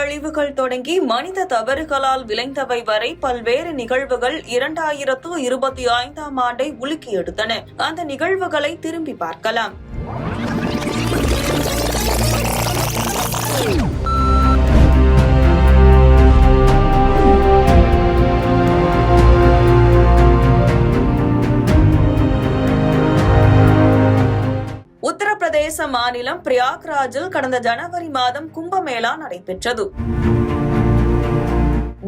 பேரழிவுகள் தொடங்கி மனித தவறுகளால் விளைந்தவை வரை பல்வேறு நிகழ்வுகள் 2025ஆம் ஆண்டை உலுக்கி எடுத்தன. அந்த நிகழ்வுகளை திரும்பி பார்க்கலாம். உத்தரப்பிரதேச மாநிலம் பிரயாக்ராஜில் கடந்த ஜனவரி மாதம் கும்பமேளா நடைபெற்றது.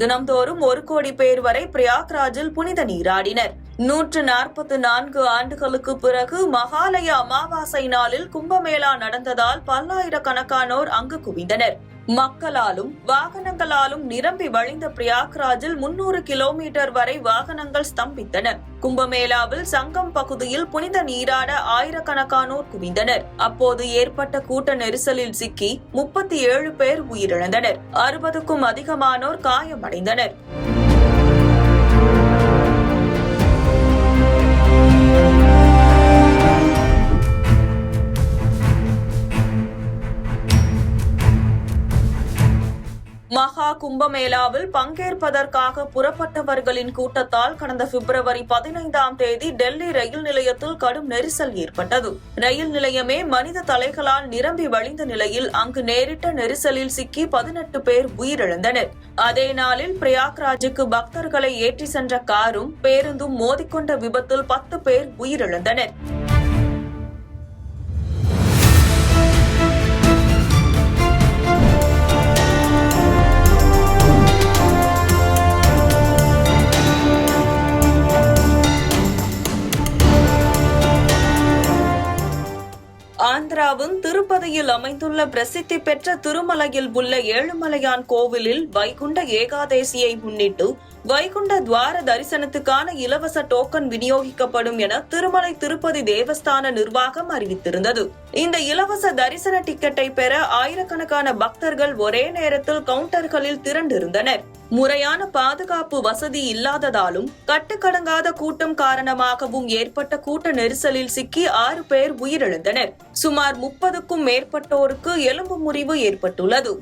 தினம்தோறும் 1 கோடி பேர் வரை பிரயாக்ராஜில் புனித நீராடினர். 144 ஆண்டுகளுக்கு பிறகு மகாலய அமாவாசை நாளில் கும்பமேளா நடந்ததால் பல்லாயிரக்கணக்கானோர் அங்கு குவிந்தனர். மக்களாலும் வாகனங்களாலும் நிரம்பி வழிந்த பிரயாக்ராஜில் 300 கிலோமீட்டர் வரை வாகனங்கள் ஸ்தம்பித்தன. கும்பமேளாவில் சங்கம் பகுதியில் புனித நீராட ஆயிரக்கணக்கானோர் குவிந்தனர். அப்போது ஏற்பட்ட கூட்ட நெரிசலில் சிக்கி 37 பேர் உயிரிழந்தனர். 60க்கும் அதிகமானோர் காயமடைந்தனர். மகா கும்பமேளாவில் பங்கேற்பதற்காக புறப்பட்டவர்களின் கூட்டத்தால் கடந்த பிப்ரவரி 15ஆம் தேதி டெல்லி ரயில் நிலையத்தில் கடும் நெரிசல் ஏற்பட்டது. ரயில் நிலையமே மனித தலைகளால் நிரம்பி வழிந்த நிலையில் அங்கு நேரிட்ட நெரிசலில் சிக்கி 18 பேர் உயிரிழந்தனர். அதே நாளில் பிரயாக்ராஜுக்கு பக்தர்களை ஏற்றி சென்ற காரும் பேருந்தும் மோதிக்கொண்ட விபத்தில் 10 பேர் உயிரிழந்தனர். ஆந்திராவின் திருப்பதியில் அமைந்துள்ள பிரசித்தி பெற்ற திருமலையில் உள்ள ஏழுமலையான் கோவிலில் வைகுண்ட ஏகாதேசியை முன்னிட்டு வைகுண்ட துவார தரிசனத்துக்கான இலவச டோக்கன் விநியோகிக்கப்படும் என திருமலை திருப்பதி தேவஸ்தான நிர்வாகம் அறிவித்திருந்தது. இந்த இலவச தரிசன டிக்கெட்டை பெற ஆயிரக்கணக்கான பக்தர்கள் ஒரே நேரத்தில் கவுண்டர்களில் திரண்டிருந்தனர். முறையான பாதுகாப்பு வசதி இல்லாததாலும் கட்டுக்கடங்காத கூட்டம் காரணமாகவும் ஏற்பட்ட கூட்ட நெரிசலில் சிக்கி 6 பேர் உயிரிழந்தனர். சுமார் 30க்கும் மேற்பட்டோருக்கு எலும்பு முறிவு ஏற்பட்டுள்ளது.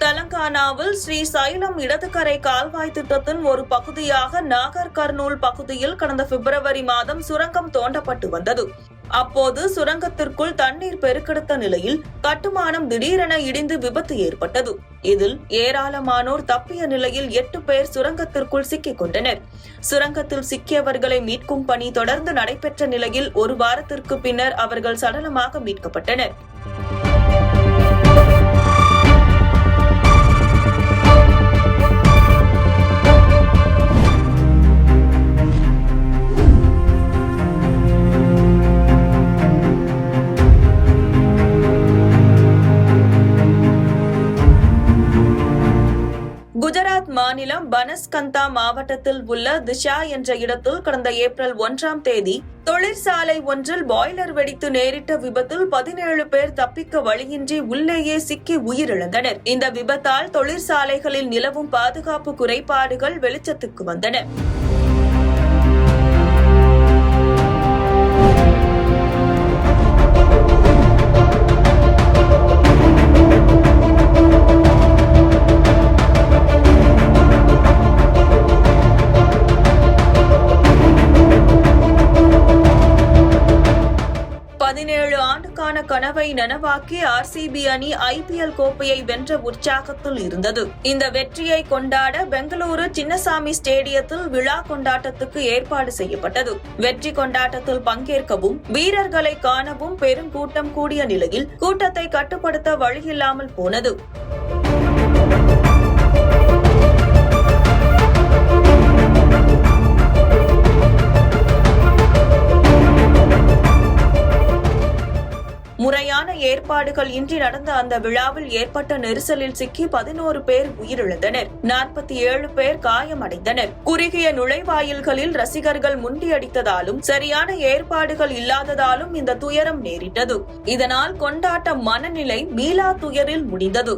தெலங்கானாவில் ஸ்ரீ சைலம் இடதுகரை கால்வாய் திட்டத்தின் ஒரு பகுதியாக நாகர் கர்னூல் பகுதியில் கடந்த பிப்ரவரி மாதம் சுரங்கம் தோண்டப்பட்டு வந்தது. அப்போது சுரங்கத்திற்குள் தண்ணீர் பெருக்கெடுத்த நிலையில் கட்டுமானம் திடீரென இடிந்து விபத்து ஏற்பட்டது. இதில் ஏராளமானோர் தப்பிய நிலையில் 8 பேர் சுரங்கத்திற்குள் சிக்கிக் கொண்டனர். சுரங்கத்தில் சிக்கியவர்களை மீட்கும் பணி தொடர்ந்து நடைபெற்ற நிலையில் 1 வாரத்திற்கு பின்னர் அவர்கள் சடலமாக மீட்கப்பட்டனர். குஜராத் மாநிலம் பனஸ்கந்தா மாவட்டத்தில் உள்ள திஷா என்ற இடத்தில் கடந்த ஏப்ரல் 1ஆம் தேதி தொழிற்சாலை ஒன்றில் பாய்லர் வெடித்து நேரிட்ட விபத்தில் 17 பேர் தப்பிக்க வழியின்றி உள்ளேயே சிக்கி உயிரிழந்தனர். இந்த விபத்தால் தொழிற்சாலைகளில் நிலவும் பாதுகாப்பு குறைபாடுகள் வெளிச்சத்துக்கு வந்தன. கனவை நனவாக்கி RCB அணி IPL கோப்பையை வென்ற உற்சாகத்தில் இருந்தது. இந்த வெற்றியை கொண்டாட பெங்களூரு சின்னசாமி ஸ்டேடியத்தில் விழா கொண்டாட்டத்துக்கு ஏற்பாடு செய்யப்பட்டது. வெற்றி கொண்டாட்டத்தில் பங்கேற்கவும் வீரர்களை காணவும் பெருங்கூட்டம் கூடிய நிலையில் கூட்டத்தை கட்டுப்படுத்த வழியில்லாமல் போனது. முறையான ஏற்பாடுகள் இன்றி நடந்த அந்த விழாவில் ஏற்பட்ட நெரிசலில் சிக்கி 11 பேர் உயிரிழந்தனர். 47 பேர் காயமடைந்தனர். குறுகிய நுழைவாயில்களில் ரசிகர்கள் முண்டியடித்ததாலும் சரியான ஏற்பாடுகள் இல்லாததாலும் இந்த துயரம் நேரிட்டது. இதனால் கொண்டாட்ட மனநிலை மீளா துயரில் முடிந்தது.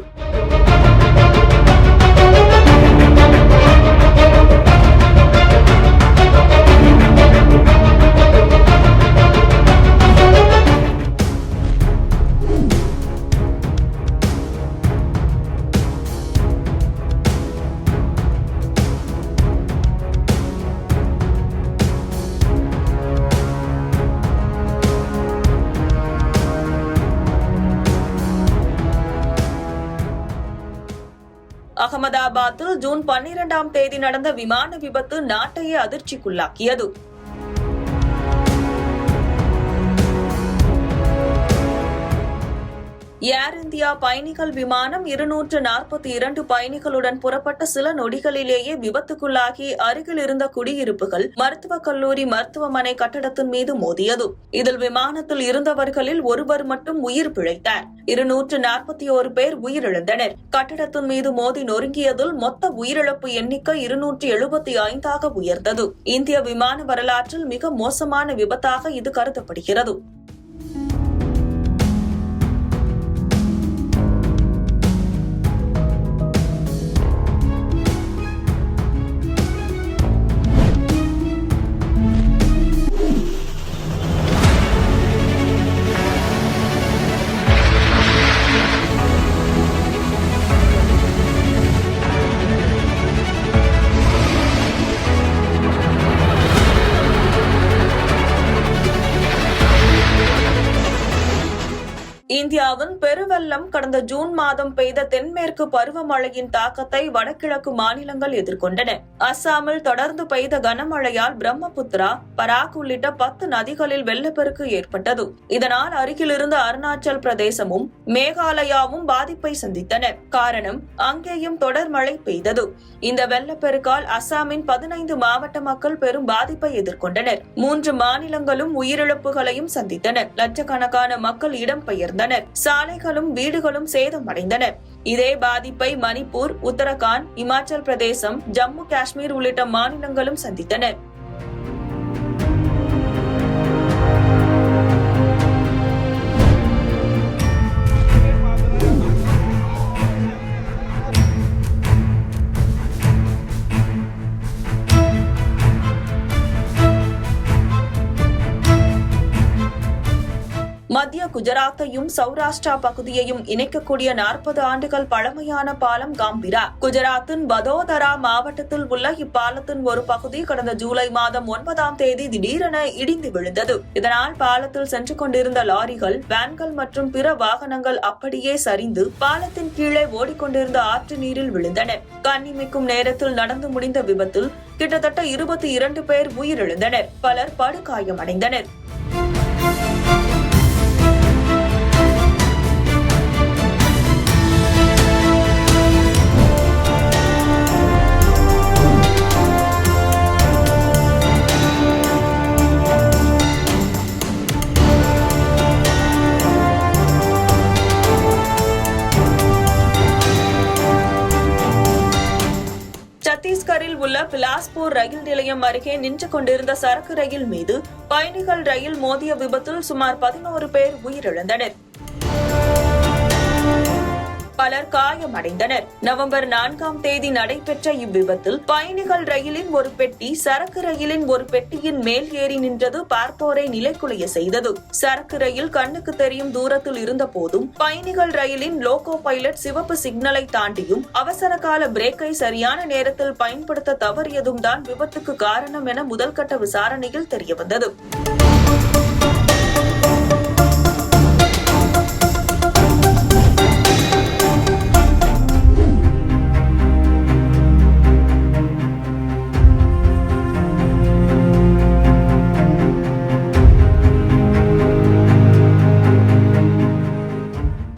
அகமதாபாத்தில் ஜூன் 12ஆம் தேதி நடந்த விமான விபத்து நாட்டையே அதிர்ச்சிக்குள்ளாக்கியது. ஏர் இந்தியா பயணிகள் விமானம் 242 பயணிகளுடன் புறப்பட்ட சில நொடிகளிலேயே விபத்துக்குள்ளாகி அருகில் இருந்த குடியிருப்புகள், மருத்துவக் கல்லூரி, மருத்துவமனை கட்டடத்தின் மீது மோதியது. இதில் விமானத்தில் இருந்தவர்களில் ஒருவர் மட்டும் உயிர் பிழைத்தார். 241 பேர் உயிரிழந்தனர். கட்டடத்தின் மீது மோதி நொறுங்கியதில் மொத்த உயிரிழப்பு எண்ணிக்கை 275ஆக உயர்ந்தது. இந்திய விமான வரலாற்றில் மிக மோசமான விபத்தாக இது கருதப்படுகிறது. இந்தியாவின் பெருவெள்ளம் கடந்த ஜூன் மாதம் பெய்த தென்மேற்கு பருவமழையின் தாக்கத்தை வடகிழக்கு மாநிலங்கள் எதிர்கொண்டன. அஸ்ஸாமில் தொடர்ந்து பெய்த கனமழையால் பிரம்மபுத்திரா, பராக் உள்ளிட்ட 10 நதிகளில் வெள்ளப்பெருக்கு ஏற்பட்டது. இதனால் அருகில் இருந்த அருணாச்சல் பிரதேசமும் மேகாலயாவும் பாதிப்பை சந்தித்தன. காரணம், அங்கேயும் தொடர் மழை பெய்தது. இந்த வெள்ளப்பெருக்கால் அஸ்ஸாமின் 15 மாவட்ட மக்கள் பெரும் பாதிப்பை எதிர்கொண்டனர். 3 மாநிலங்களும் உயிரிழப்புகளையும் சந்தித்தன. லட்சக்கணக்கான மக்கள் இடம்பெயர்ந்தனர். சாலைகளும் வீடுகளும் சேதமடைந்தன. இதே பாதிப்பை மணிப்பூர், உத்தரகாண்ட், இமாச்சல் பிரதேசம், ஜம்மு காஷ்மீர் உள்ளிட்ட மாநிலங்களும் சந்தித்தன. மத்திய குஜராத்தையும் சௌராஷ்டிரா பகுதியையும் இணைக்கக்கூடிய 40 ஆண்டுகள் பழமையான பாலம் காம்பிரா. குஜராத்தின் வதோதரா மாவட்டத்தில் உள்ள இப்பாலத்தின் ஒரு பகுதி கடந்த ஜூலை மாதம் 9ஆம் தேதி திடீரென இடிந்து விழுந்தது. இதனால் பாலத்தில் சென்று கொண்டிருந்த லாரிகள், வேன்கள் மற்றும் பிற வாகனங்கள் அப்படியே சரிந்து பாலத்தின் கீழே ஓடிக்கொண்டிருந்த ஆற்று நீரில் விழுந்தன. கண்ணிமைக்கும் நேரத்தில் நடந்து முடிந்த விபத்தில் கிட்டத்தட்ட 22 பேர் உயிரிழந்தனர். பலர் படுகாயமடைந்தனர். சத்தீஸ்கரில் உள்ள பிலாஸ்பூர் ரயில் நிலையம் அருகே நின்று கொண்டிருந்த சரக்கு ரயில் மீது பயணிகள் ரயில் மோதிய விபத்தில் சுமார் 11 பேர் உயிரிழந்தனர். பலர் காயமடைந்தனர். நவம்பர் 4ஆம் தேதி நடைபெற்ற இவ்விபத்தில் பயணிகள் ரயிலின் ஒரு பெட்டி சரக்கு ரயிலின் ஒரு பெட்டியின் மேல் ஏறி நின்றது பார்ப்போரை நிலைக்குலைய செய்தது. சரக்கு ரயில் கண்ணுக்கு தெரியும் தூரத்தில் இருந்த போதும் பயணிகள் ரயிலின் லோகோ பைலட் சிவப்பு சிக்னலை தாண்டியும் அவசர கால பிரேக்கை சரியான நேரத்தில் பயன்படுத்த தவறியதும் தான் விபத்துக்கு காரணம் என முதல்கட்ட விசாரணையில் தெரியவந்தது.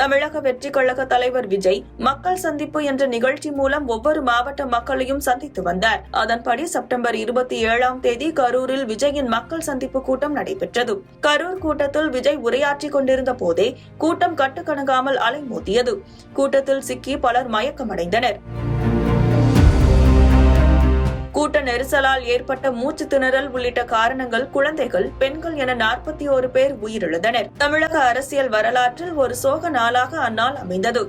தமிழக வெற்றி கழக தலைவர் விஜய் மக்கள் சந்திப்பு என்ற நிகழ்ச்சி மூலம் ஒவ்வொரு மாவட்ட மக்களையும் சந்தித்து வந்தார். அதன்படி செப்டம்பர் 27ஆம் தேதி கரூரில் விஜயின் மக்கள் சந்திப்பு கூட்டம் நடைபெற்றது. கரூர் கூட்டத்தில் விஜய் உரையாற்றிக் கொண்டிருந்த போதே கூட்டம் கட்டுக்கணங்காமல் அலைமோதியது. கூட்டத்தில் சிக்கி பலர் மயக்கமடைந்தனர். கூட்ட நெரிசலால் ஏற்பட்ட மூச்சு திணறல் உள்ளிட்ட காரணங்கள் குழந்தைகள், பெண்கள் என 41 பேர் உயிரிழந்தனர். தமிழக அரசியல் வரலாற்றில் ஒரு சோக நாளாக அந்நாள் அமைந்தது.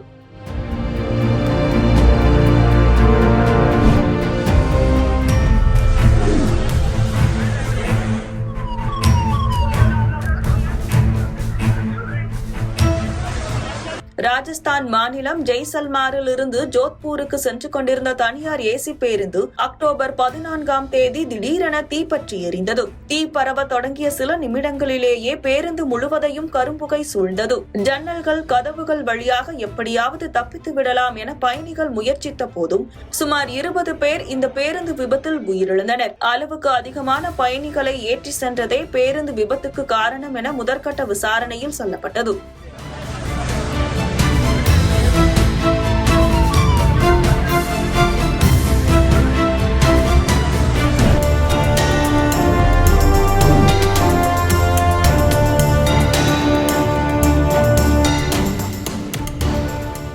ராஜஸ்தான் மாநிலம் ஜெய்சல்மாரில் இருந்து ஜோத்பூருக்கு சென்று கொண்டிருந்த தனியார் ஏசி பேருந்து அக்டோபர் 14ஆம் தேதி திடீரென தீப்பற்றி எரிந்தது. தீ பரவ தொடங்கிய சில நிமிடங்களிலேயே பேருந்து முழுவதையும் கரும்புகை சூழ்ந்தது. ஜன்னல்கள் கதவுகள் வழியாக எப்படியாவது தப்பித்து விடலாம் என பயணிகள் முயற்சித்த போதும் சுமார் 20 பேர் இந்த பேருந்து விபத்தில் உயிரிழந்தனர். அளவுக்கு அதிகமான பயணிகளை ஏற்றி சென்றதே பேருந்து விபத்துக்கு காரணம் என முதற்கட்ட விசாரணையில் சொல்லப்பட்டது.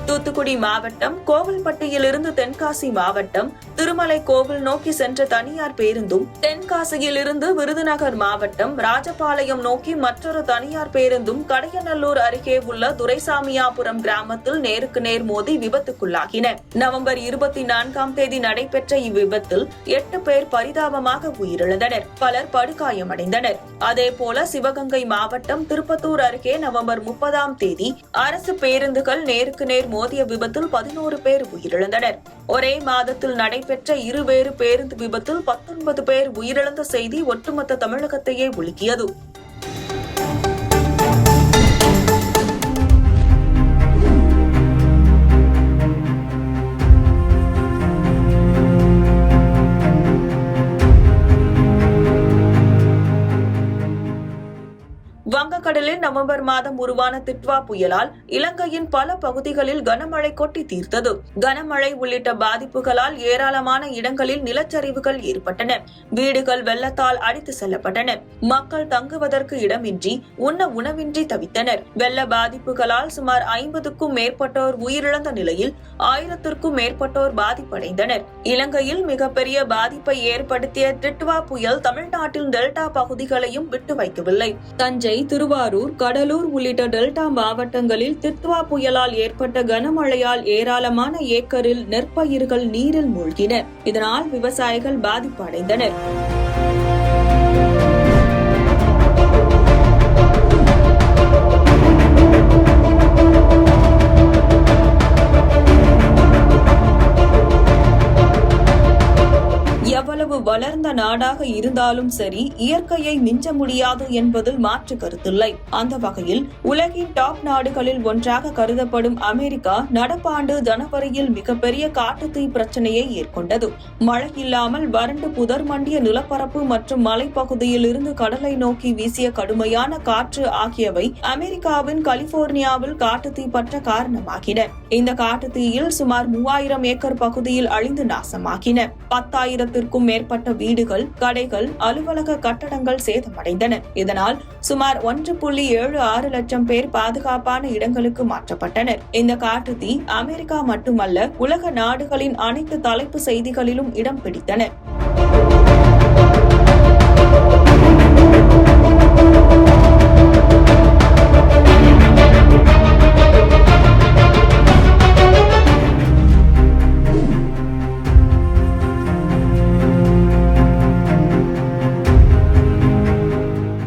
தூத்துக்குடி மாவட்டம் கோவில்பட்டியிலிருந்து தென்காசி மாவட்டம் திருமலை கோவில் நோக்கி சென்ற தனியார் பேருந்தும் தென்காசியிலிருந்து விருதுநகர் மாவட்டம் ராஜபாளையம் நோக்கி மற்றொரு தனியார் பேருந்தும் கடையநல்லூர் அருகே உள்ள துரைசாமியாபுரம் கிராமத்தில் நேருக்கு நேர் மோதி விபத்துக்குள்ளாகின. நவம்பர் 24ஆம் தேதி நடைபெற்ற இவ்விபத்தில் 8 பேர் பரிதாபமாக உயிரிழந்தனர். பலர் படுகாயமடைந்தனர். அதேபோல சிவகங்கை மாவட்டம் திருப்பத்தூர் அருகே நவம்பர் 30ஆம் தேதி அரசு பேருந்துகள் நேருக்கு நேர் மோதிய விபத்தில் 11 பேர் உயிரிழந்தனர். ஒரே மாதத்தில் நடைபெற்ற இருவேறு பேருந்து விபத்தில் 19 பேர் உயிரிழந்த செய்தி ஒட்டுமொத்த தமிழகத்தையே உலுக்கியது. வங்கக்கடலில் நவம்பர் மாதம் உருவான திட்வா புயலால் இலங்கையின் பல பகுதிகளில் கனமழை கொட்டி தீர்த்தது. கனமழை உள்ளிட்ட பாதிப்புகளால் ஏராளமான இடங்களில் நிலச்சரிவுகள் ஏற்பட்டன. வீடுகள் வெள்ளத்தால் அடித்து செல்லப்பட்டன. மக்கள் தங்குவதற்கு இடமின்றி உண்ண உணவின்றி தவித்தனர். வெள்ள பாதிப்புகளால் சுமார் 50க்கும் மேற்பட்டோர் உயிரிழந்த நிலையில் 1000க்கும் மேற்பட்டோர் பாதிப்படைந்தனர். இலங்கையில் மிகப்பெரிய பாதிப்பை ஏற்படுத்திய டிட்வா புயல் தமிழ்நாட்டில் டெல்டா பகுதிகளையும் விட்டு வைக்கவில்லை. தஞ்சை, திருவாரூர், கடலூர் உள்ளிட்ட டெல்டா மாவட்டங்களில் திட்வா புயலால் ஏற்பட்ட கனமழையால் ஏராளமான ஏக்கரில் நெற்பயிர்கள் நீரில் மூழ்கின. இதனால் விவசாயிகள் பாதிப்பு அடைந்தனர். எவ்வளவு வளர்ந்த நாடாக இருந்தாலும் சரி, இயற்கையை மிஞ்ச முடியாது என்பதில் மாற்று கருத்தில்லை. அந்த வகையில் உலகின் டாப் நாடுகளில் ஒன்றாக கருதப்படும் அமெரிக்கா நடப்பாண்டு ஜனவரியில் மிகப்பெரிய காட்டுத்தீ பிரச்சனையை எதிர்கொண்டது. மழை இல்லாமல் வறண்டு புதர் மண்டிய நிலப்பரப்பு மற்றும் மலைப்பகுதியில் இருந்து கடலை நோக்கி வீசிய கடுமையான காற்று ஆகியவை அமெரிக்காவின் கலிபோர்னியாவில் காட்டுத்தீ பற்ற காரணமாகின. இந்த காட்டுத்தீயில் சுமார் 3000 ஏக்கர் பகுதியில் அழிந்து நாசமாகின. 10,000க்கும் மேற்பட்ட வீடுகள், கடைகள், அலுவலக கட்டடங்கள் சேதமடைந்தன. இதனால் சுமார் 1.76 லட்சம் பேர் பாதுகாப்பான இடங்களுக்கு மாற்றப்பட்டனர். இந்த காட்டுத்தீ அமெரிக்கா மட்டுமல்ல, உலக நாடுகளின் அனைத்து தலைப்பு செய்திகளிலும் இடம் பிடித்தன.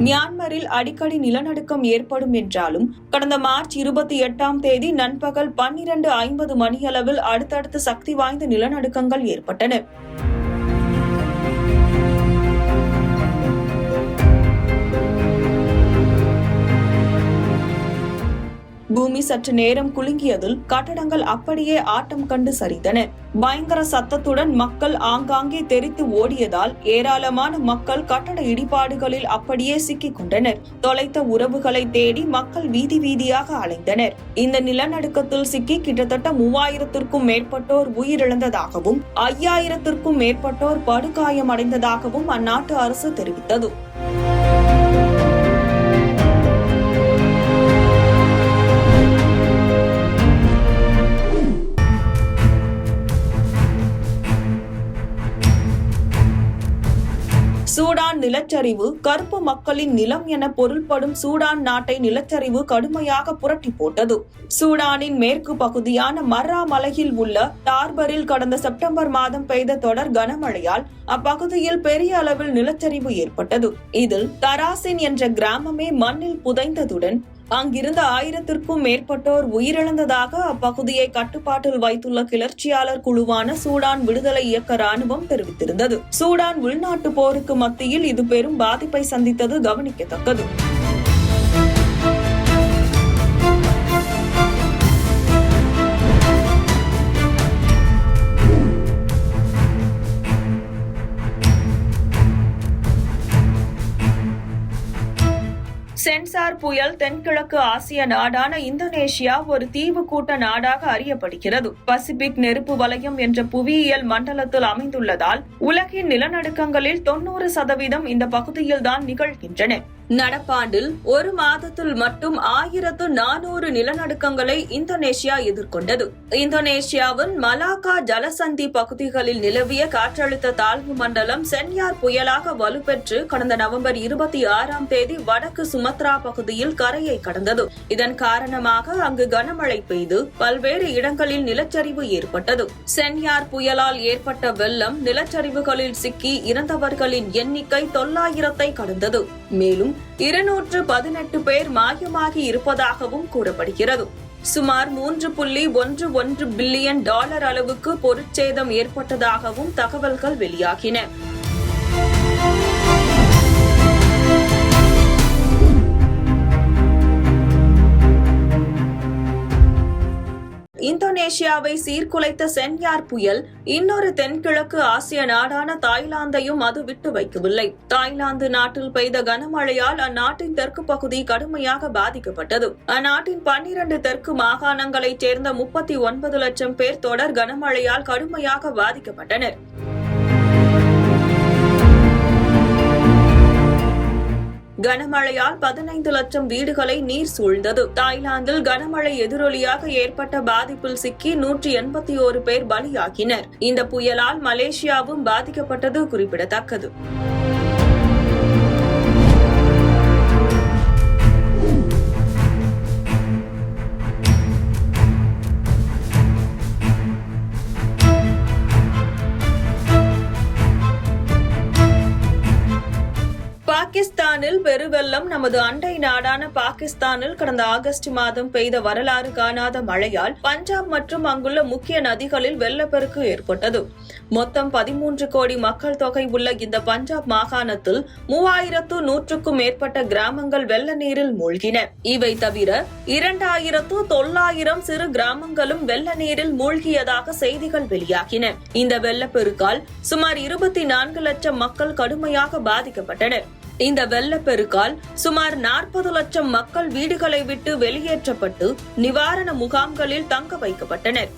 மியான்மரில் அடிக்கடி நிலநடுக்கம் ஏற்படும் என்றாலும் கடந்த மார்ச் 28ஆம் தேதி நண்பகல் 12:50 மணியளவில் அடுத்தடுத்து சக்தி வாய்ந்த நிலநடுக்கங்கள் ஏற்பட்டன. பூமி சற்று நேரம் குலுங்கியதில் கட்டடங்கள் அப்படியே ஆட்டம் கண்டு சரிந்தன. பயங்கர சத்தத்துடன் மக்கள் ஆங்காங்கே தெரித்து ஓடியதால் ஏராளமான மக்கள் கட்டட இடிபாடுகளில் அப்படியே சிக்கிக் கொண்டனர். தொலைத்த உறவுகளை தேடி மக்கள் வீதி வீதியாக அலைந்தனர். இந்த நிலநடுக்கத்தில் சிக்கி கிட்டத்தட்ட 3000க்கும் மேற்பட்டோர் உயிரிழந்ததாகவும் 5000க்கும் மேற்பட்டோர் படுகாயமடைந்ததாகவும் அந்நாட்டு அரசு தெரிவித்தது. சூடான் நிலச்சரிவு. கருப்பு மக்களின் நிலம் என பொருள்படும் சூடான் நாட்டை நிலச்சரிவு கடுமையாக புரட்டி போட்டது. சூடானின் மேற்கு பகுதியான மர்ரா மலையில் உள்ள டார்பரில் கடந்த செப்டம்பர் மாதம் பெய்த தொடர் கனமழையால் அப்பகுதியில் பெரிய அளவில் நிலச்சரிவு ஏற்பட்டது. இதில் தராசின் என்ற கிராமமே மண்ணில் புதைந்ததுடன் அங்கிருந்த 1000க்கும் மேற்பட்டோர் உயிரிழந்ததாக அப்பகுதியை கட்டுப்பாட்டில் வைத்துள்ள கிளர்ச்சியாளர் குழுவான சூடான் விடுதலை இயக்க ராணுவம் தெரிவித்திருந்தது. சூடான் உள்நாட்டு போருக்கு மத்தியில் இது பெரும் பாதிப்பை சந்தித்தது கவனிக்கத்தக்கது. சென்சார் புயல் தென்கிழக்கு ஆசிய நாடான இந்தோனேஷியா ஒரு தீவு கூட்ட நாடாக அறியப்படுகிறது. பசிபிக் நெருப்பு வலயம் என்ற புவியியல் மண்டலத்தில் அமைந்துள்ளதால் உலகின் நிலநடுக்கங்களில் 90% இந்த பகுதியில்தான் நிகழ்கின்றன. நடப்பாண்டில் ஒரு மாதத்தில் மட்டும் 1400 நிலநடுக்கங்களை இந்தோனேஷியா எதிர்கொண்டது. இந்தோனேஷியாவின் மலாக்கா ஜலசந்தி பகுதிகளில் நிலவிய காற்றழுத்த தாழ்வு மண்டலம் சென்யார் புயலாக வலுப்பெற்று கடந்த நவம்பர் 26ஆம் தேதி வடக்கு சுமத்ரா பகுதியில் கரையை கடந்தது. இதன் காரணமாக அங்கு கனமழை பெய்து பல்வேறு இடங்களில் நிலச்சரிவு ஏற்பட்டது. சென்யார் புயலால் ஏற்பட்ட வெள்ளம் நிலச்சரிவுகளில் சிக்கி இறந்தவர்களின் எண்ணிக்கை 900ஐ கடந்தது. மேலும் 218 பேர் மாயமாகி இருப்பதாகவும் கூறப்படுகிறது. சுமார் $3.11 பில்லியன் அளவுக்கு பொருட்சேதம் ஏற்பட்டதாகவும் தகவல்கள் வெளியாகின. இந்தோனேஷியாவை சீர்குலைத்த சென்யார் புயல் இன்னொரு தென்கிழக்கு ஆசிய நாடான தாய்லாந்தையும் அது விட்டு வைக்கவில்லை. தாய்லாந்து நாட்டில் பெய்த கனமழையால் அந்நாட்டின் தெற்கு பகுதி கடுமையாக பாதிக்கப்பட்டது. அந்நாட்டின் 12 தெற்கு மாகாணங்களைச் சேர்ந்த 39 லட்சம் பேர் தொடர் கனமழையால் கடுமையாக பாதிக்கப்பட்டனர். கனமழையால் 15 லட்சம் வீடுகளை நீர் சூழ்ந்தது. தாய்லாந்தில் கனமழை எதிரொலியாக ஏற்பட்ட பாதிப்பில் சிக்கி 181 பேர் பலியாகினர். இந்த புயலால் மலேசியாவும் பாதிக்கப்பட்டது குறிப்பிடத்தக்கது. பாகிஸ்தானில் பெருவெள்ளம். நமது அண்டை நாடான பாகிஸ்தானில் கடந்த ஆகஸ்ட் மாதம் பெய்த வரலாறு காணாத மழையால் பஞ்சாப் மற்றும் அங்குள்ள முக்கிய நதிகளில் வெள்ளப்பெருக்கு ஏற்பட்டது. மொத்தம் 13 கோடி மக்கள் தொகை உள்ள இந்த பஞ்சாப் மாகாணத்தில் 3100க்கும் மேற்பட்ட கிராமங்கள் வெள்ள நீரில் மூழ்கின. இவை தவிர 2900 சிறு கிராமங்களும் வெள்ள நீரில் மூழ்கியதாக செய்திகள் வெளியாகின. இந்த வெள்ளப்பெருக்கால் சுமார் 24 லட்சம் மக்கள் கடுமையாக பாதிக்கப்பட்டனர். இந்த வெள்ளப்பெருக்கால் சுமார் 40 லட்சம் மக்கள் வீடுகளை விட்டு வெளியேற்றப்பட்டு நிவாரண முகாம்களில் தங்க வைக்கப்பட்டனர்.